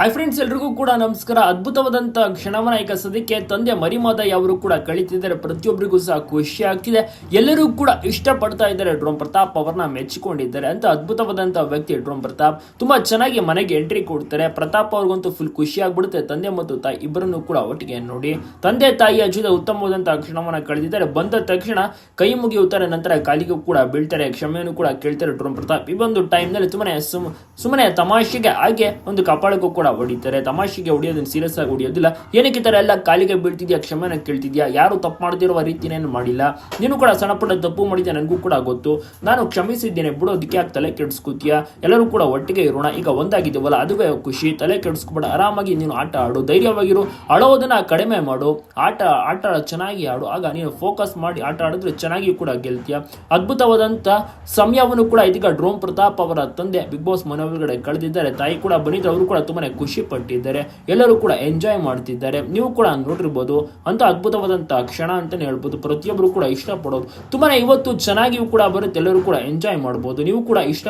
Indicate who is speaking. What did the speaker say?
Speaker 1: Hi friends, ಎಲ್ರಿಗೂ ಕೂಡ ನಮಸ್ಕಾರ. ಅದ್ಭುತವಾದಂತ ಕ್ಷಣವನ್ನ ಈಗ ಸದ್ಯಕ್ಕೆ ತಂದೆ ಮರಿಮಾದಯ್ಯ ಅವರು ಕೂಡ ಕಳೀತಿದ್ದಾರೆ. ಪ್ರತಿಯೊಬ್ಬರಿಗೂ ಸಹ ಖುಷಿ ಆಗ್ತಿದೆ. ಎಲ್ಲರೂ ಕೂಡ ಇಷ್ಟಪಡ್ತಾ ಇದ್ದಾರೆ. ಡ್ರೋನ್ ಪ್ರತಾಪ್ ಅವರನ್ನ ಮೆಚ್ಚಿಕೊಂಡಿದ್ದಾರೆ ಅಂತ. ಅದ್ಭುತವಾದಂತ ವ್ಯಕ್ತಿ ಡ್ರೋನ್ ಪ್ರತಾಪ್. ತುಂಬಾ ಚೆನ್ನಾಗಿ ಮನೆಗೆ ಎಂಟ್ರಿ ಕೊಡ್ತಾರೆ. ಪ್ರತಾಪ್ ಅವ್ರಿಗಂತೂ ಫುಲ್ ಖುಷಿ ಆಗ್ಬಿಡುತ್ತೆ. ತಂದೆ ಮತ್ತು ತಾಯಿ ಇಬ್ಬರನ್ನು ಕೂಡ ಒಟ್ಟಿಗೆ ನೋಡಿ ತಂದೆ ತಾಯಿಯ ಜೊತೆ ಉತ್ತಮವಾದಂತಹ ಕ್ಷಣವನ್ನ ಕಳೆದಿದ್ದಾರೆ. ಬಂದ ತಕ್ಷಣ ಕೈ ಮುಗಿಯುತ್ತಾರೆ, ನಂತರ ಕಾಲಿಗೂ ಕೂಡ ಬೀಳ್ತಾರೆ, ಕ್ಷಮೆಯನ್ನು ಕೂಡ ಕೇಳ್ತಾರೆ ಡ್ರೋನ್ ಪ್ರತಾಪ್. ಈ ಒಂದು ಟೈಮ್ ನಲ್ಲಿ ಸುಮ್ಮನೆ ತಮಾಷೆಗೆ ಹಾಗೆ ಒಂದು ಕಪಾಳಕ್ಕೂ ಕೂಡ ಹೊಡಿತಾರೆ. ತಮಾಷೆಗೆ ಹೊಡಿಯೋದನ್ನ ಸೀರಿಯಸ್ ಆಗಿ ಹೊಡಿಯೋದಿಲ್ಲ. ಏನಕ್ಕೆ ತರ ಎಲ್ಲ ಕಾಲಿಗೆ ಬೀಳ್ತಿದ್ಯಾ, ಕ್ಷಮೆನ ಕೇಳ್ತಿದ್ಯಾ, ಯಾರು ತಪ್ಪು ಮಾಡದಿರುವ ರೀತಿನೇನು ಮಾಡಿಲ್ಲ, ನೀನು ಕೂಡ ಸಣ್ಣ ಪುಟ್ಟ ತಪ್ಪು ಮಾಡಿದ್ಯಾ, ನನಗೂ ಕೂಡ ಗೊತ್ತು, ನಾನು ಕ್ಷಮಿಸಿದ್ದೇನೆ ಬಿಡು, ಅದಕ್ಕೆ ಯಾಕೆ ತಲೆ ಕೆಡಿಸ್ಕೊತೀಯಾ, ಎಲ್ಲರೂ ಕೂಡ ಒಟ್ಟಿಗೆ ಇರೋಣ, ಈಗ ಒಂದಾಗಿದ್ದೀವಲ್ಲ ಅದುವೇ ಖುಷಿ, ತಲೆ ಕೆಡಿಸ್ಕೊಬೇಡ, ಆರಾಮಾಗಿ ನೀನು ಆಟ ಆಡು, ಧೈರ್ಯವಾಗಿರು, ಅಳೋದನ್ನ ಕಡಿಮೆ ಮಾಡು, ಆಟ ಚೆನ್ನಾಗಿ ಆಡು, ಆಗ ನೀನು ಫೋಕಸ್ ಮಾಡಿ ಆಟ ಆಡಿದ್ರೆ ಚೆನ್ನಾಗಿ ಕೂಡ ಗೆಲ್ತೀಯ. ಅದ್ಭುತವಾದಂತ ಸಮಯವನ್ನು ಕೂಡ ಇದೀಗ ಡ್ರೋನ್ ಪ್ರತಾಪ್ ಅವರ ತಂದೆ ಬಿಗ್ ಬಾಸ್ ಮನೆ ಒಳಗಡೆ ಕಳೆದಿದ್ದಾರೆ. ತಾಯಿ ಕೂಡ ಬಂದಿದ್ರು, ಅವರು ಕೂಡ ತುಂಬಾನೇ ಖುಷಿ ಪಟ್ಟಿದ್ದಾರೆ. ಎಲ್ಲರೂ ಕೂಡ ಎಂಜಾಯ್ ಮಾಡ್ತಿದ್ದಾರೆ. ನೀವು ಕೂಡ ನೋಡಿರ್ಬೋದು. ಅಂತ ಅದ್ಭುತವಾದಂತಹ ಕ್ಷಣ ಅಂತಾನೆ ಹೇಳ್ಬೋದು. ಪ್ರತಿಯೊಬ್ಬರು ಕೂಡ ಇಷ್ಟಪಡೋದು ತುಂಬಾನೇ ಇವತ್ತು ಚೆನ್ನಾಗಿಯೂ ಕೂಡ ಬರುತ್ತೆ. ಎಲ್ಲರೂ ಕೂಡ ಎಂಜಾಯ್ ಮಾಡ್ಬೋದು. ನೀವು ಕೂಡ ಇಷ್ಟ